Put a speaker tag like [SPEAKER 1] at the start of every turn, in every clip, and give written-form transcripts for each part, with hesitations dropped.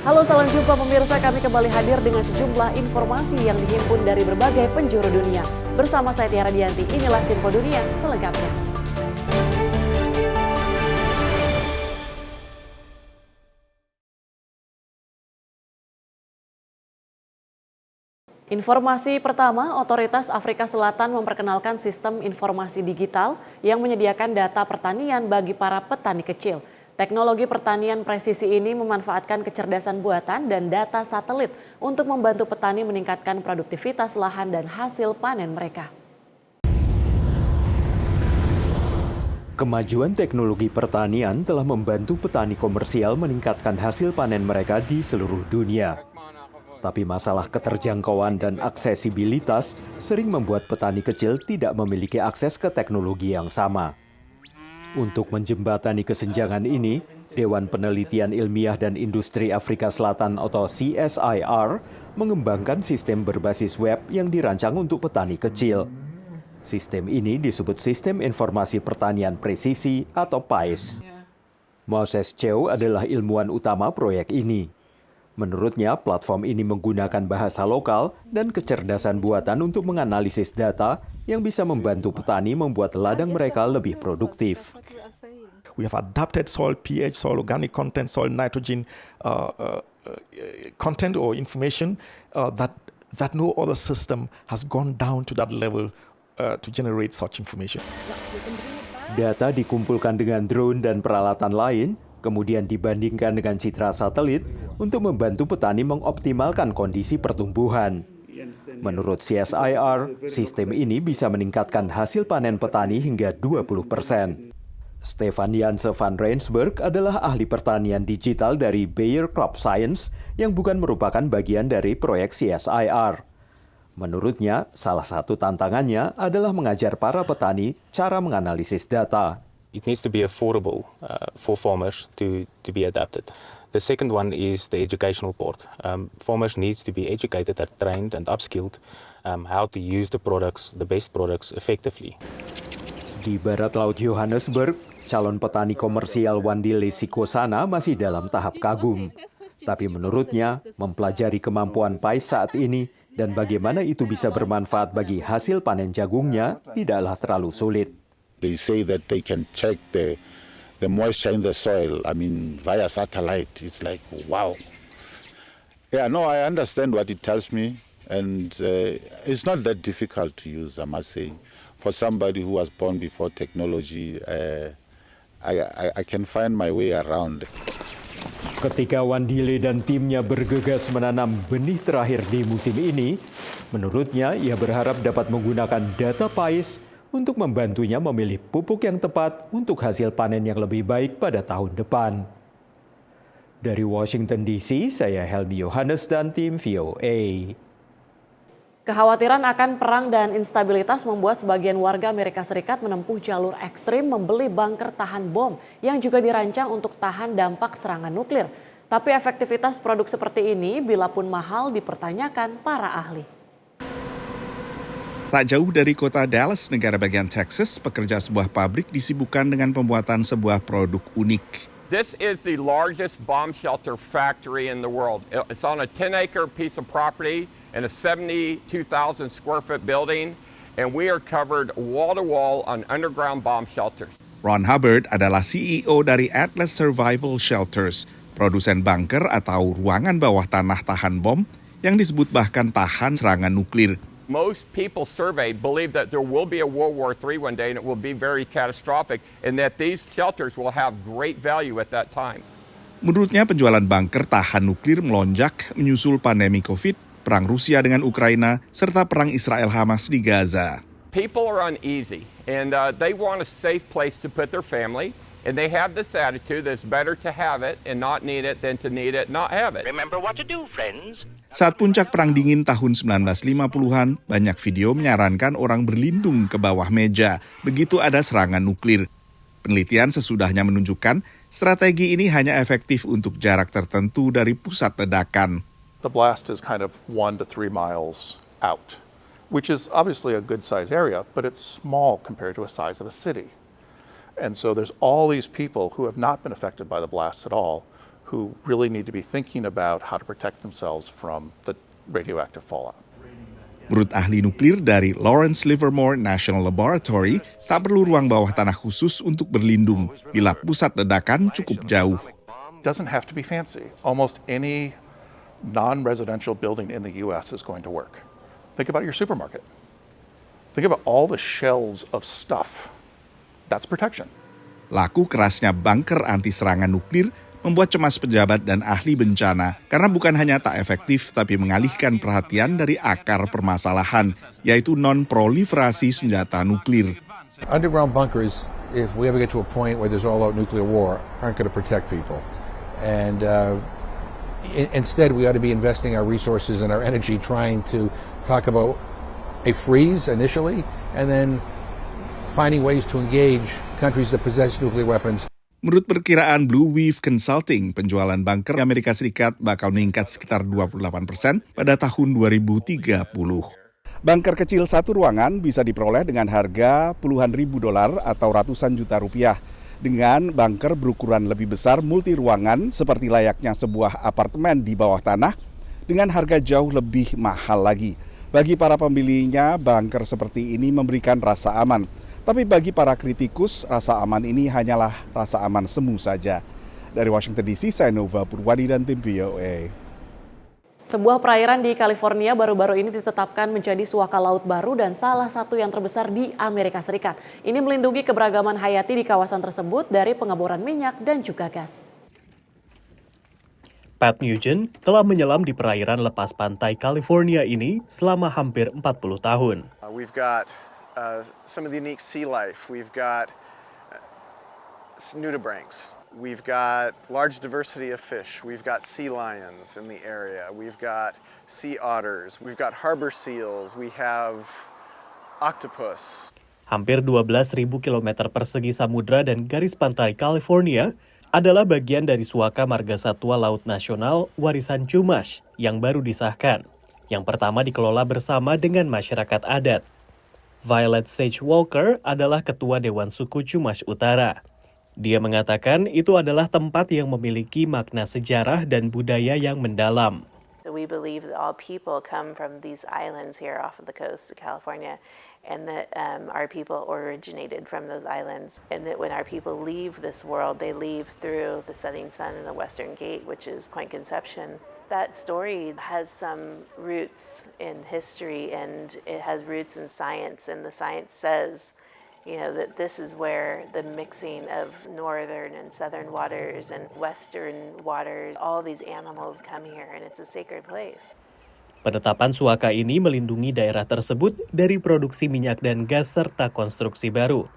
[SPEAKER 1] Halo, salam jumpa pemirsa, kami kembali hadir dengan sejumlah informasi yang dihimpun dari berbagai penjuru dunia. Bersama saya Tiara Dianti, inilah Info Dunia selengkapnya. Informasi pertama, Otoritas Afrika Selatan memperkenalkan sistem informasi digital yang menyediakan data pertanian bagi para petani kecil. Teknologi pertanian presisi ini memanfaatkan kecerdasan buatan dan data satelit untuk membantu petani meningkatkan produktivitas lahan dan hasil panen mereka.
[SPEAKER 2] Kemajuan teknologi pertanian telah membantu petani komersial meningkatkan hasil panen mereka di seluruh dunia. Tapi masalah keterjangkauan dan aksesibilitas sering membuat petani kecil tidak memiliki akses ke teknologi yang sama. Untuk menjembatani kesenjangan ini, Dewan Penelitian Ilmiah dan Industri Afrika Selatan atau CSIR mengembangkan sistem berbasis web yang dirancang untuk petani kecil. Sistem ini disebut Sistem Informasi Pertanian Presisi atau PAIS. Moses Cheu adalah ilmuwan utama proyek ini. Menurutnya, platform ini menggunakan bahasa lokal dan kecerdasan buatan untuk menganalisis data yang bisa membantu petani membuat ladang mereka lebih produktif.
[SPEAKER 3] We have adapted soil pH, soil organic content, soil nitrogen content or information that no other system has gone down to that level to generate such information.
[SPEAKER 2] Data dikumpulkan dengan drone dan peralatan lain, kemudian dibandingkan dengan citra satelit untuk membantu petani mengoptimalkan kondisi pertumbuhan. Menurut CSIR, sistem ini bisa meningkatkan hasil panen petani hingga 20%. Stefan Janse van Rensburg adalah ahli pertanian digital dari Bayer Crop Science yang bukan merupakan bagian dari proyek CSIR. Menurutnya, salah satu tantangannya adalah mengajar para petani cara menganalisis data.
[SPEAKER 4] It needs to be affordable for farmers to be adapted. The second one is the educational part. Farmers needs to be educated and trained and upskilled how to use the products, the best products effectively.
[SPEAKER 2] Di barat laut Johannesburg, calon petani komersial Wandile Sikosana masih dalam tahap kagum. Tapi menurutnya, mempelajari kemampuan PAIS saat ini dan bagaimana itu bisa bermanfaat bagi hasil panen jagungnya tidaklah terlalu sulit.
[SPEAKER 5] They say that they can check the moisture in the soil, via satellite. It's like, wow. Yeah, no, I understand what it tells me. And it's not that difficult to use, I must say. For somebody who was born before technology, I can find my way around.
[SPEAKER 2] Ketika Wandile dan timnya bergegas menanam benih terakhir di musim ini, menurutnya ia berharap dapat menggunakan data PAIS untuk membantunya memilih pupuk yang tepat untuk hasil panen yang lebih baik pada tahun depan. Dari Washington DC, saya Helmi Yohanes dan tim VOA.
[SPEAKER 1] Kekhawatiran akan perang dan instabilitas membuat sebagian warga Amerika Serikat menempuh jalur ekstrim membeli bunker tahan bom yang juga dirancang untuk tahan dampak serangan nuklir. Tapi efektivitas produk seperti ini bila pun mahal dipertanyakan para ahli.
[SPEAKER 6] Tak jauh dari kota Dallas, negara bagian Texas, pekerja sebuah pabrik disibukkan dengan pembuatan sebuah produk unik.
[SPEAKER 7] This is the largest bomb shelter factory in the world. It's on a 10-acre piece of property in a 72,000 square foot building, and we are covered wall-to-wall on underground bomb shelters.
[SPEAKER 6] Ron Hubbard adalah CEO dari Atlas Survival Shelters, produsen bunker atau ruangan bawah tanah tahan bom yang disebut bahkan tahan serangan nuklir.
[SPEAKER 7] Most people surveyed believe that there will be a World War III one day and it will be very catastrophic and that these shelters will have great value at that time.
[SPEAKER 6] Menurutnya penjualan bunker tahan nuklir melonjak menyusul pandemi COVID, perang Rusia dengan Ukraina, serta perang Israel-Hamas di Gaza.
[SPEAKER 7] People are uneasy and they want a safe place to put their family. And they have this attitude that it's better to have it and not need it than to need it and not have it.
[SPEAKER 8] Remember what to do, friends.
[SPEAKER 6] Saat puncak Perang Dingin tahun 1950-an, banyak video menyarankan orang berlindung ke bawah meja begitu ada serangan nuklir. Penelitian sesudahnya menunjukkan strategi ini hanya efektif untuk jarak tertentu dari pusat ledakan.
[SPEAKER 9] The blast is kind of 1 to 3 miles out, which is obviously a good size area, but it's small compared to the size of a city. And so there's all these people who have not been affected by the blast at all, who really need to be thinking about how to protect themselves from the radioactive fallout.
[SPEAKER 6] Menurut ahli nuklir dari Lawrence Livermore National Laboratory, tak perlu ruang bawah tanah khusus untuk berlindung bila pusat ledakan cukup jauh.
[SPEAKER 9] Doesn't have to be fancy. Almost any non-residential building in the U.S. is going to work. Think about your supermarket. Think about all the shelves of stuff. That's protection.
[SPEAKER 6] Laku kerasnya bunker anti serangan nuklir membuat cemas pejabat dan ahli bencana karena bukan hanya tak efektif tapi mengalihkan perhatian dari akar permasalahan, yaitu non-proliferasi senjata nuklir.
[SPEAKER 8] Underground bunkers, if we ever get to a point where there's all-out nuclear war, aren't going to protect people. And instead, we ought to be investing our resources and our energy trying to talk about a freeze initially, and then finding ways to engage countries that possess nuclear weapons.
[SPEAKER 6] Menurut perkiraan Blue Wave Consulting, penjualan bunker di Amerika Serikat bakal meningkat sekitar 28% pada tahun 2030. Bunker kecil satu ruangan bisa diperoleh dengan harga puluhan ribu dolar atau ratusan juta rupiah. Dengan bunker berukuran lebih besar multi ruangan seperti layaknya sebuah apartemen di bawah tanah dengan harga jauh lebih mahal lagi. Bagi para pembelinya, bunker seperti ini memberikan rasa aman. Tapi bagi para kritikus, rasa aman ini hanyalah rasa aman semu saja. Dari Washington DC, saya Nova Purwadi dan tim VOA.
[SPEAKER 1] Sebuah perairan di California baru-baru ini ditetapkan menjadi suaka laut baru dan salah satu yang terbesar di Amerika Serikat. Ini melindungi keberagaman hayati di kawasan tersebut dari pengeboran minyak dan juga gas.
[SPEAKER 10] Pat Nugent telah menyelam di perairan lepas pantai California ini selama hampir 40 tahun.
[SPEAKER 11] We've got some of the unique sea life. We've got nudibranchs. We've got large diversity of fish. We've got sea lions in the area. We've got sea otters. We've got harbor seals. We have octopus.
[SPEAKER 10] Hampir 12.000 km persegi samudra dan garis pantai California adalah bagian dari Suaka Marga Satwa Laut Nasional Warisan Chumash yang baru disahkan. Yang pertama dikelola bersama dengan masyarakat adat. Violet Sage Walker adalah ketua Dewan Suku Chumash Utara. Dia mengatakan itu adalah tempat yang memiliki makna sejarah dan budaya yang mendalam.
[SPEAKER 12] We believe that all people come from these islands here off of the coast of California, and that our people originated from those islands, and that when our people leave this world, they leave through the setting sun and the Western Gate, which is Point Conception. That story has some roots in history, and it has roots in science, and the science says, that this is where the mixing of northern and southern waters and western waters, all these animals come here, and it's a sacred place.
[SPEAKER 10] Penetapan Suaka ini melindungi daerah tersebut dari produksi minyak dan gas serta konstruksi baru.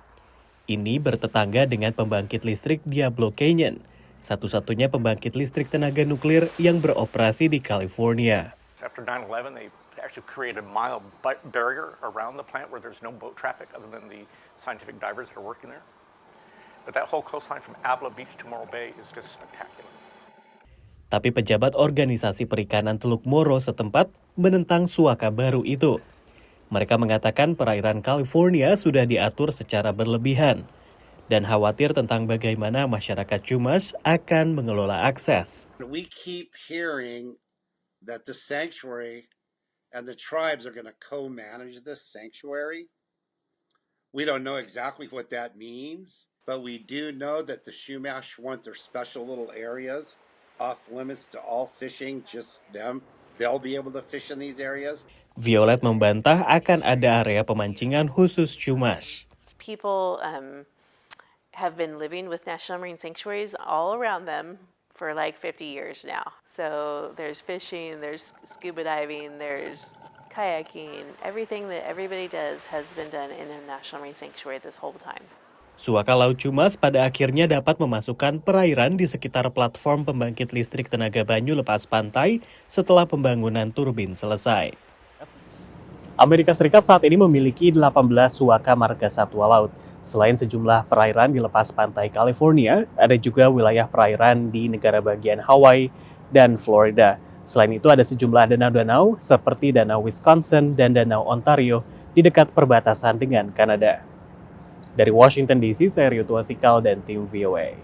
[SPEAKER 10] Ini bertetangga dengan pembangkit listrik Diablo Canyon, satu-satunya pembangkit listrik tenaga nuklir yang beroperasi di California.
[SPEAKER 13] After 9/11, they actually created a mile barrier around the plant where there's no boat traffic other than the scientific divers that are working there. But that whole coastline from Avila Beach to Morro Bay is just spectacular.
[SPEAKER 10] Tapi pejabat organisasi perikanan Teluk Morro setempat menentang Suaka baru itu. Mereka mengatakan perairan California sudah diatur secara berlebihan dan khawatir tentang bagaimana masyarakat Chumash akan mengelola akses.
[SPEAKER 14] We keep hearing that the sanctuary and the tribes are going to co-manage this sanctuary. We don't know exactly what that means, but we do know that the Chumash want their special little areas off limits to all fishing, just them. They'll be able to fish in these areas.
[SPEAKER 10] Violet membantah akan ada area pemancingan khusus Chumash.
[SPEAKER 12] People have been living with national marine sanctuaries all around them for like 50 years now. So there's fishing, there's scuba diving, there's kayaking. Everything that everybody does has been done in a national marine sanctuary this whole time.
[SPEAKER 10] Suaka Laut Chumash pada akhirnya dapat memasukkan perairan di sekitar platform pembangkit listrik tenaga banyu lepas pantai setelah pembangunan turbin selesai. Amerika Serikat saat ini memiliki 18 Suaka Marga Satwa Laut. Selain sejumlah perairan di lepas pantai California, ada juga wilayah perairan di negara bagian Hawaii dan Florida. Selain itu ada sejumlah danau-danau seperti Danau Wisconsin dan Danau Ontario di dekat perbatasan dengan Kanada. Dari Washington DC, saya Rio Tuasikal dan tim VOA.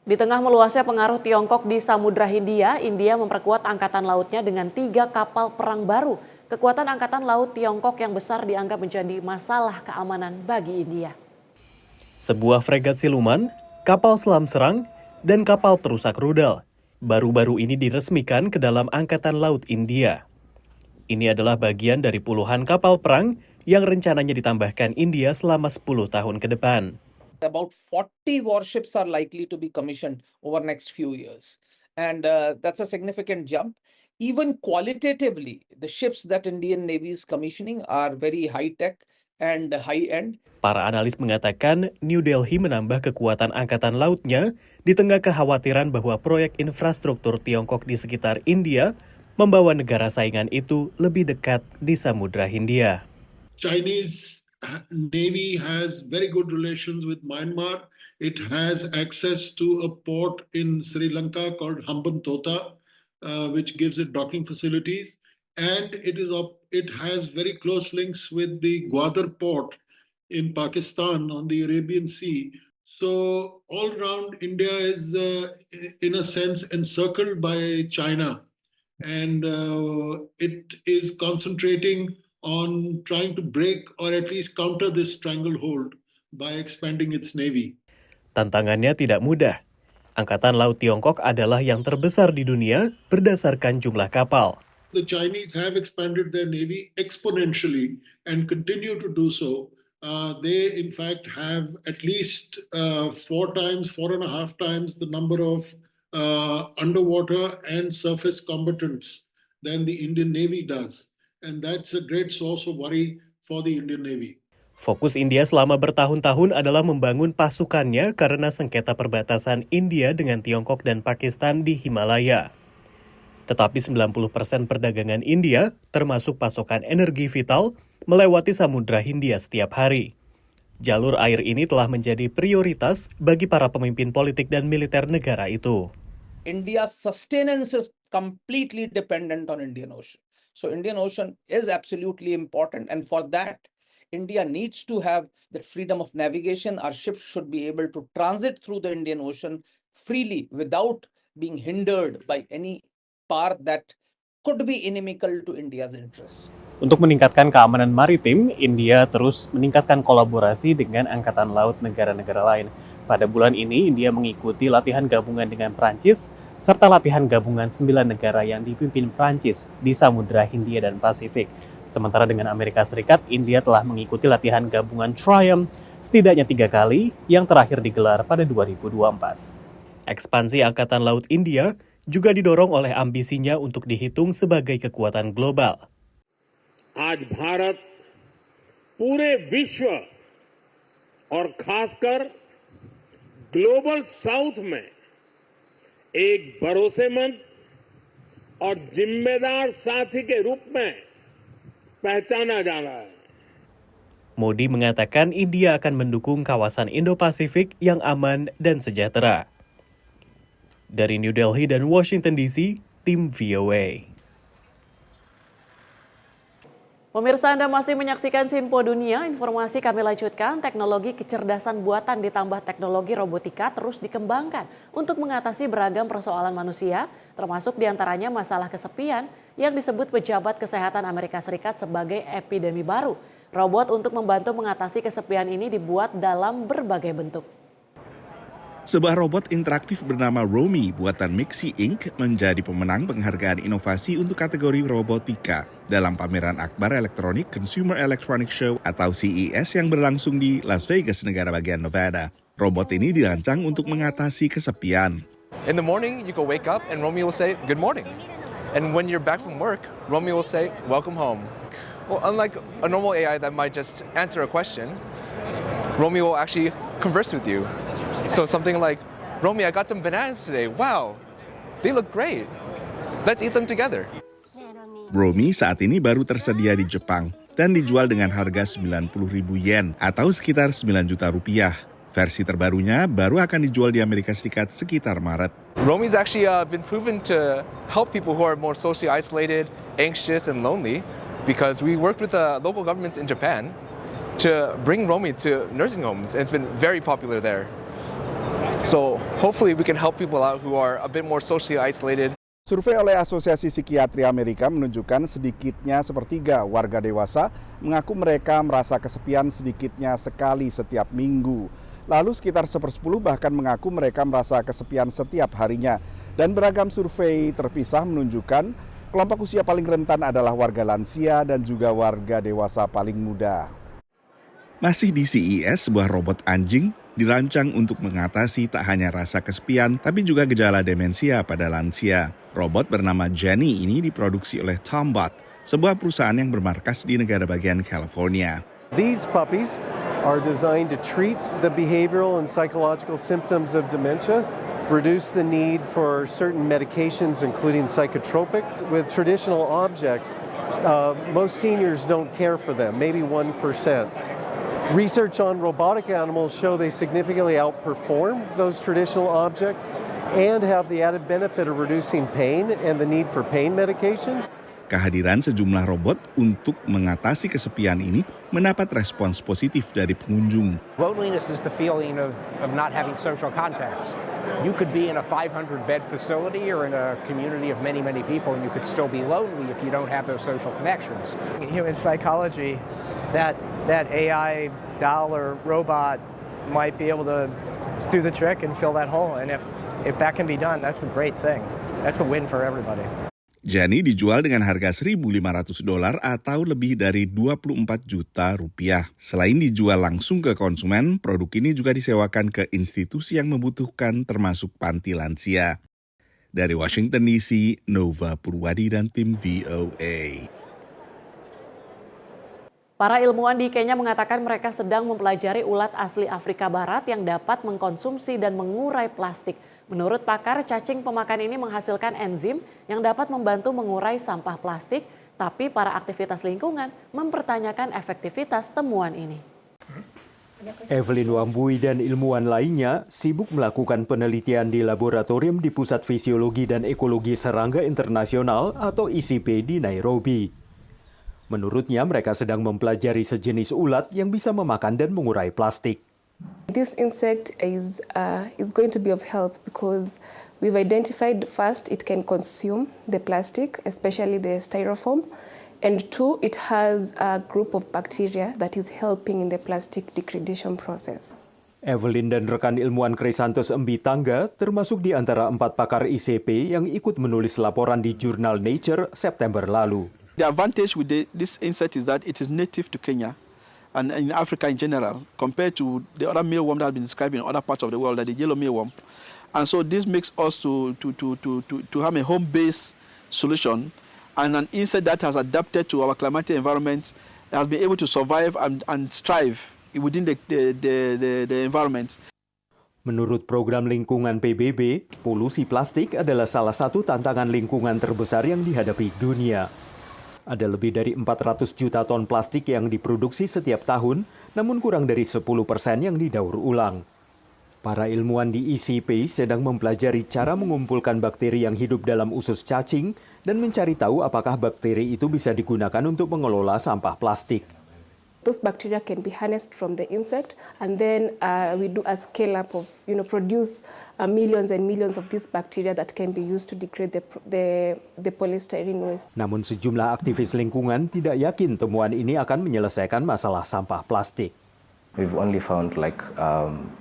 [SPEAKER 1] Di tengah meluasnya pengaruh Tiongkok di Samudra Hindia, India memperkuat angkatan lautnya dengan 3 kapal perang baru. Kekuatan angkatan laut Tiongkok yang besar dianggap menjadi masalah keamanan bagi India.
[SPEAKER 10] Sebuah fregat siluman, kapal selam serang, dan kapal perusak rudal baru-baru ini diresmikan ke dalam Angkatan Laut India. Ini adalah bagian dari puluhan kapal perang yang rencananya ditambahkan India selama 10 tahun ke depan.
[SPEAKER 15] About 40 warships are likely to be commissioned over next few years. And that's a significant jump. Even qualitatively, the ships that Indian Navy is commissioning are very high-tech and high-end.
[SPEAKER 10] Para analis mengatakan New Delhi menambah kekuatan angkatan lautnya di tengah kekhawatiran bahwa proyek infrastruktur Tiongkok di sekitar India membawa negara saingan itu lebih dekat di Samudra Hindia.
[SPEAKER 16] Chinese Navy has very good relations with Myanmar. It has access to a port in Sri Lanka called Hambantota, which gives it docking facilities. And it has very close links with the Gwadar port in Pakistan on the Arabian Sea. So all around India is, in a sense, encircled by China. And it is concentrating on trying to break or at least counter this stranglehold by expanding its navy.
[SPEAKER 10] Tantangannya tidak mudah. Angkatan Laut Tiongkok adalah yang terbesar di dunia berdasarkan jumlah kapal.
[SPEAKER 16] The Chinese have expanded their navy exponentially and continue to do so. They in fact have at least 4.5 times the number of underwater and surface combatants than the Indian Navy does. And that's a great source of worry for the Indian Navy.
[SPEAKER 10] Fokus India selama bertahun-tahun adalah membangun pasukannya karena sengketa perbatasan India dengan Tiongkok dan Pakistan di Himalaya. Tetapi 90% perdagangan India, termasuk pasokan energi vital, melewati Samudra Hindia setiap hari. Jalur air ini telah menjadi prioritas bagi para pemimpin politik dan militer negara itu.
[SPEAKER 15] India's sustenance is completely dependent on Indian Ocean. So Indian Ocean is absolutely important, and for that, India needs to have the freedom of navigation. Our ships should be able to transit through the Indian Ocean freely without being hindered by any power that could be inimical to India's interests.
[SPEAKER 10] Untuk meningkatkan keamanan maritim, India terus meningkatkan kolaborasi dengan angkatan laut negara-negara lain. Pada bulan ini, India mengikuti latihan gabungan dengan Prancis, serta latihan gabungan 9 negara yang dipimpin Prancis di Samudra Hindia dan Pasifik. Sementara dengan Amerika Serikat, India telah mengikuti latihan gabungan Triumph setidaknya 3 kali, yang terakhir digelar pada 2024. Ekspansi Angkatan Laut India juga didorong oleh ambisinya untuk dihitung sebagai kekuatan global.
[SPEAKER 17] आज भारत पूरे विश्व और खासकर global south में एक भरोसेमंद और जिम्मेदार साथी के रूप में पहचाना जा रहा है.
[SPEAKER 10] Modi mengatakan India akan mendukung kawasan Indo-Pasifik yang aman dan sejahtera. Dari New Delhi dan Washington DC, tim VOA.
[SPEAKER 1] Pemirsa, Anda masih menyaksikan Simpo Dunia. Informasi kami lanjutkan, teknologi kecerdasan buatan ditambah teknologi robotika terus dikembangkan untuk mengatasi beragam persoalan manusia, termasuk diantaranya masalah kesepian yang disebut pejabat kesehatan Amerika Serikat sebagai epidemi baru. Robot untuk membantu mengatasi kesepian ini dibuat dalam berbagai bentuk.
[SPEAKER 6] Sebuah robot interaktif bernama Romy buatan Mixi Inc. menjadi pemenang penghargaan inovasi untuk kategori robotika dalam pameran Akbar Electronic Consumer Electronic Show atau CES yang berlangsung di Las Vegas, negara bagian Nevada. Robot ini dirancang untuk mengatasi kesepian.
[SPEAKER 18] In the morning, you can wake up and Romy will say, "Good morning." And when you're back from work, Romy will say, "Welcome home." Well, unlike a normal AI that might just answer a question, Romy will actually converse with you. So something like, "Romy, I got some bananas today. Wow, they look great. Let's eat them together."
[SPEAKER 6] Romy saat ini baru tersedia di Jepang dan dijual dengan harga 90.000 yen atau sekitar 9 juta rupiah. Versi terbarunya baru akan dijual di Amerika Serikat sekitar Maret.
[SPEAKER 18] Romy's actually been proven to help people who are more socially isolated, anxious, and lonely, because we worked with the local governments in Japan to bring Romy to nursing homes, and it's been very popular there. So hopefully we can help people out who are a bit more socially isolated.
[SPEAKER 6] Survei oleh Asosiasi Psikiatri Amerika menunjukkan sedikitnya sepertiga warga dewasa mengaku mereka merasa kesepian sedikitnya sekali setiap minggu. Lalu sekitar 1/10 bahkan mengaku mereka merasa kesepian setiap harinya. Dan beragam survei terpisah menunjukkan kelompok usia paling rentan adalah warga lansia dan juga warga dewasa paling muda. Masih di CES, sebuah robot anjing dirancang untuk mengatasi tak hanya rasa kesepian, tapi juga gejala demensia pada lansia. Robot bernama Jenny ini diproduksi oleh Tombot, sebuah perusahaan yang bermarkas di negara bagian California.
[SPEAKER 19] These puppies are designed to treat the behavioral and psychological symptoms of dementia, reduce the need for certain medications, including psychotropics. With traditional objects, most seniors don't care for them, maybe 1%. Research on robotic animals show they significantly outperform those traditional objects and have the added benefit of reducing pain and the need for pain medications.
[SPEAKER 6] Kehadiran sejumlah robot untuk mengatasi kesepian ini mendapat respons positif dari pengunjung.
[SPEAKER 20] Loneliness is the feeling of not having social contacts. You could be in a 500-bed facility or in a community of many, many people, and you could still be lonely if you don't have those social connections.
[SPEAKER 21] In human psychology, that AI doll or robot might be able to do the trick and fill that hole. And if that can be done, that's a great thing. That's a win for everybody.
[SPEAKER 6] Jenny dijual dengan harga $1.500 atau lebih dari 24 juta rupiah. Selain dijual langsung ke konsumen, produk ini juga disewakan ke institusi yang membutuhkan termasuk panti lansia. Dari Washington DC, Nova Purwadi dan tim VOA.
[SPEAKER 1] Para ilmuwan di Kenya mengatakan mereka sedang mempelajari ulat asli Afrika Barat yang dapat mengkonsumsi dan mengurai plastik. Menurut pakar, cacing pemakan ini menghasilkan enzim yang dapat membantu mengurai sampah plastik, tapi para aktivitas lingkungan mempertanyakan efektivitas temuan ini.
[SPEAKER 2] Evelyn Wambui dan ilmuwan lainnya sibuk melakukan penelitian di laboratorium di Pusat Fisiologi dan Ekologi Serangga Internasional atau ICP di Nairobi. Menurutnya mereka sedang mempelajari sejenis ulat yang bisa memakan dan mengurai plastik.
[SPEAKER 22] This insect is going to be of help because we've identified first it can consume the plastic, especially the styrofoam, and two, it has a group of bacteria that is helping in the plastic degradation process.
[SPEAKER 2] Evelyn dan rekan ilmuwan Krisantos Mbitangga termasuk di antara 4 pakar ICP yang ikut menulis laporan di jurnal Nature September lalu.
[SPEAKER 23] The advantage with this insect is that it is native to Kenya and in Africa in general, compared to the other mealworm that has been described in other parts of the world, like the yellow mealworm. And so this makes us to have a home-based solution, and an insect that has adapted to our climatic environment, has been able to survive and thrive within the environment.
[SPEAKER 2] Menurut program lingkungan PBB, polusi plastik adalah salah satu tantangan lingkungan terbesar yang dihadapi dunia. Ada lebih dari 400 juta ton plastik yang diproduksi setiap tahun, namun kurang dari 10% yang didaur ulang. Para ilmuwan di ICP sedang mempelajari cara mengumpulkan bakteri yang hidup dalam usus cacing dan mencari tahu apakah bakteri itu bisa digunakan untuk mengelola sampah plastik.
[SPEAKER 22] Those bacteria can be harnessed from the insect, and then we do a scale up of, produce millions and millions of these bacteria that can be used to degrade the polystyrene waste.
[SPEAKER 2] Namun sejumlah aktivis lingkungan tidak yakin temuan ini akan menyelesaikan masalah sampah plastik.
[SPEAKER 24] We've only found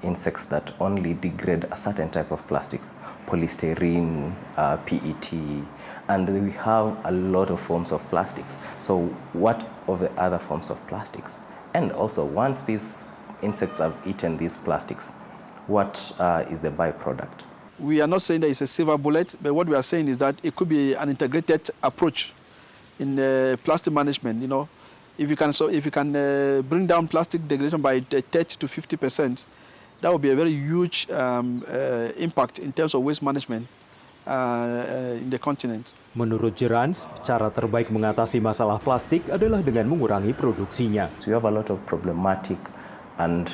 [SPEAKER 24] insects that only degrade a certain type of plastics, polystyrene, PET, and we have a lot of forms of plastics. So what of the other forms of plastics? And also, once these insects have eaten these plastics, what is the byproduct?
[SPEAKER 23] We are not saying that it's a silver bullet, but what we are saying is that it could be an integrated approach in plastic management. If you can bring down plastic degradation by 30 to 50%, that would be a very huge impact in terms of waste management in the continent.
[SPEAKER 2] Menurut Jerans, cara terbaik mengatasi masalah plastik adalah dengan mengurangi produksinya.
[SPEAKER 24] So you have a lot of problematic and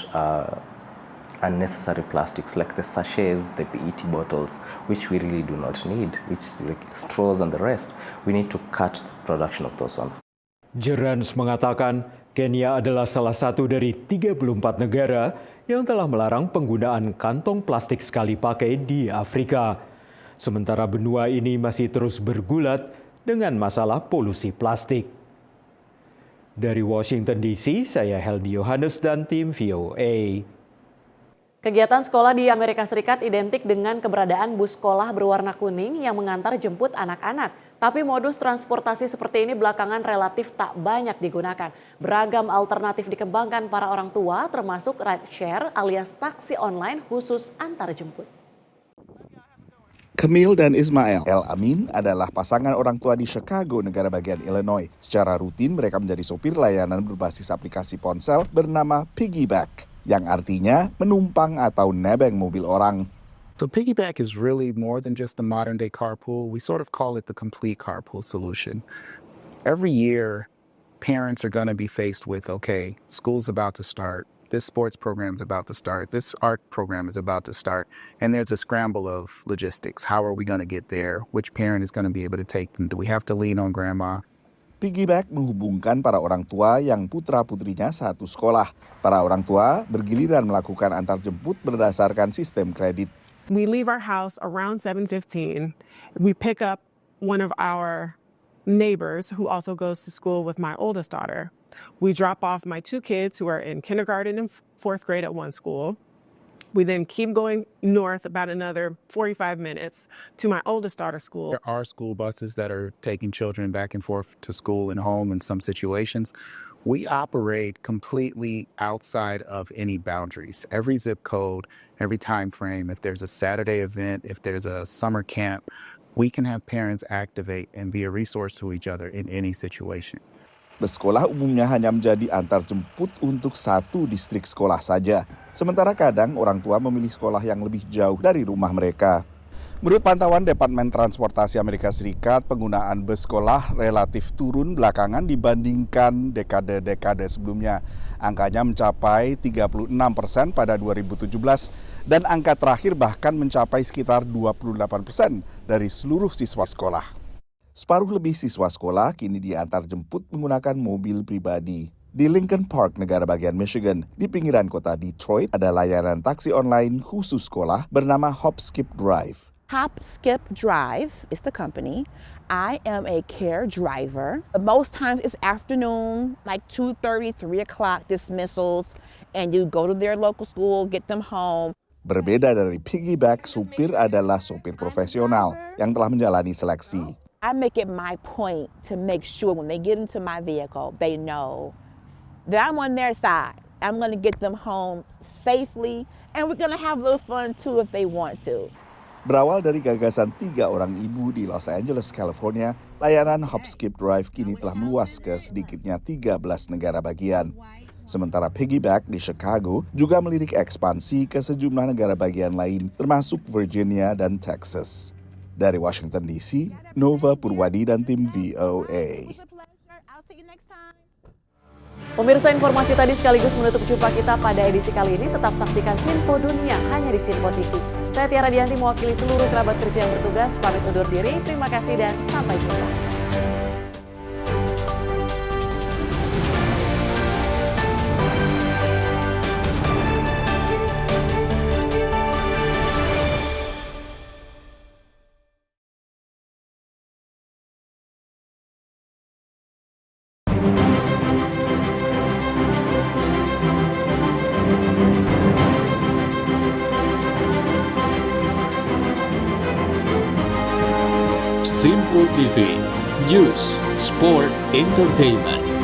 [SPEAKER 24] unnecessary plastics like the sachets, the PET bottles, which we really do not need, which is like straws and the rest. We need to cut the production of those ones.
[SPEAKER 2] Jerans mengatakan Kenya adalah salah satu dari 34 negara yang telah melarang penggunaan kantong plastik sekali pakai di Afrika. Sementara benua ini masih terus bergulat dengan masalah polusi plastik. Dari Washington DC, saya Helmi Yohanes dan tim VOA.
[SPEAKER 1] Kegiatan sekolah di Amerika Serikat identik dengan keberadaan bus sekolah berwarna kuning yang mengantar jemput anak-anak. Tapi modus transportasi seperti ini belakangan relatif tak banyak digunakan. Beragam alternatif dikembangkan para orang tua, termasuk rideshare alias taksi online khusus antar jemput.
[SPEAKER 6] Camille dan Ismail El Amin adalah pasangan orang tua di Chicago, negara bagian Illinois. Secara rutin mereka menjadi sopir layanan berbasis aplikasi ponsel bernama Piggyback, yang artinya menumpang atau nebeng mobil orang.
[SPEAKER 3] So Piggyback is really more than just the modern day carpool. We sort of call it the complete carpool solution. Every year, parents are going to be faced with, okay, school's about to start. This sports program is about to start. This art program is about to start. And there's a scramble of logistics. How are we going to get there? Which parent is going to be able to take them? Do we have to lean on grandma?
[SPEAKER 6] Piggyback menghubungkan para orang tua yang putra-putrinya satu sekolah. Para orang tua bergiliran melakukan antar jemput berdasarkan sistem kredit.
[SPEAKER 4] We leave our house around 7:15. We pick up one of our neighbors who also goes to school with my oldest daughter. We drop off my two kids who are in kindergarten and fourth grade at one school. We then keep going north about another 45 minutes to my oldest daughter's school.
[SPEAKER 3] There are school buses that are taking children back and forth to school and home in some situations. We operate completely outside of any boundaries. Every zip code, every time frame, if there's a Saturday event, if there's a summer camp, we can have parents activate and be a resource to each other in any situation.
[SPEAKER 6] Bus sekolah umumnya hanya menjadi antar jemput untuk satu distrik sekolah saja. Sementara kadang orang tua memilih sekolah yang lebih jauh dari rumah mereka. Menurut pantauan Departemen Transportasi Amerika Serikat, penggunaan bus sekolah relatif turun belakangan dibandingkan dekade-dekade sebelumnya. Angkanya mencapai 36% pada 2017 dan angka terakhir bahkan mencapai sekitar 28% dari seluruh siswa sekolah. Separuh lebih siswa sekolah kini diantar jemput menggunakan mobil pribadi. Di Lincoln Park, negara bagian Michigan, di pinggiran kota Detroit, ada layanan taksi online khusus sekolah bernama Hop Skip Drive.
[SPEAKER 5] Hop Skip Drive is the company. I am a care driver. Most times it's afternoon, like 2:30, 3 o'clock dismissals, and you go to their local school, get them home.
[SPEAKER 6] Berbeda dari Piggyback, supir adalah supir profesional yang telah menjalani seleksi.
[SPEAKER 5] I make it my point to make sure when they get into my vehicle, they know that I'm on their side. I'm going to get them home safely, and we're going to have a little fun too if they want to.
[SPEAKER 6] Berawal dari gagasan 3 orang ibu di Los Angeles, California, layanan Hop Skip Drive kini telah meluas ke sedikitnya 13 negara bagian. Sementara Piggyback di Chicago juga melirik ekspansi ke sejumlah negara bagian lain, termasuk Virginia dan Texas. Dari Washington DC, Nova Purwadi dan tim VOA.
[SPEAKER 1] Pemirsa, informasi tadi sekaligus menutup jumpa kita pada edisi kali ini. Tetap saksikan Sinpo Dunia hanya di Sinpo TV. Saya Tiara Dianti mewakili seluruh kerabat kerja yang bertugas. Pamit undur diri. Terima kasih dan sampai jumpa.
[SPEAKER 7] Sinpo TV, News, Sport, Entertainment.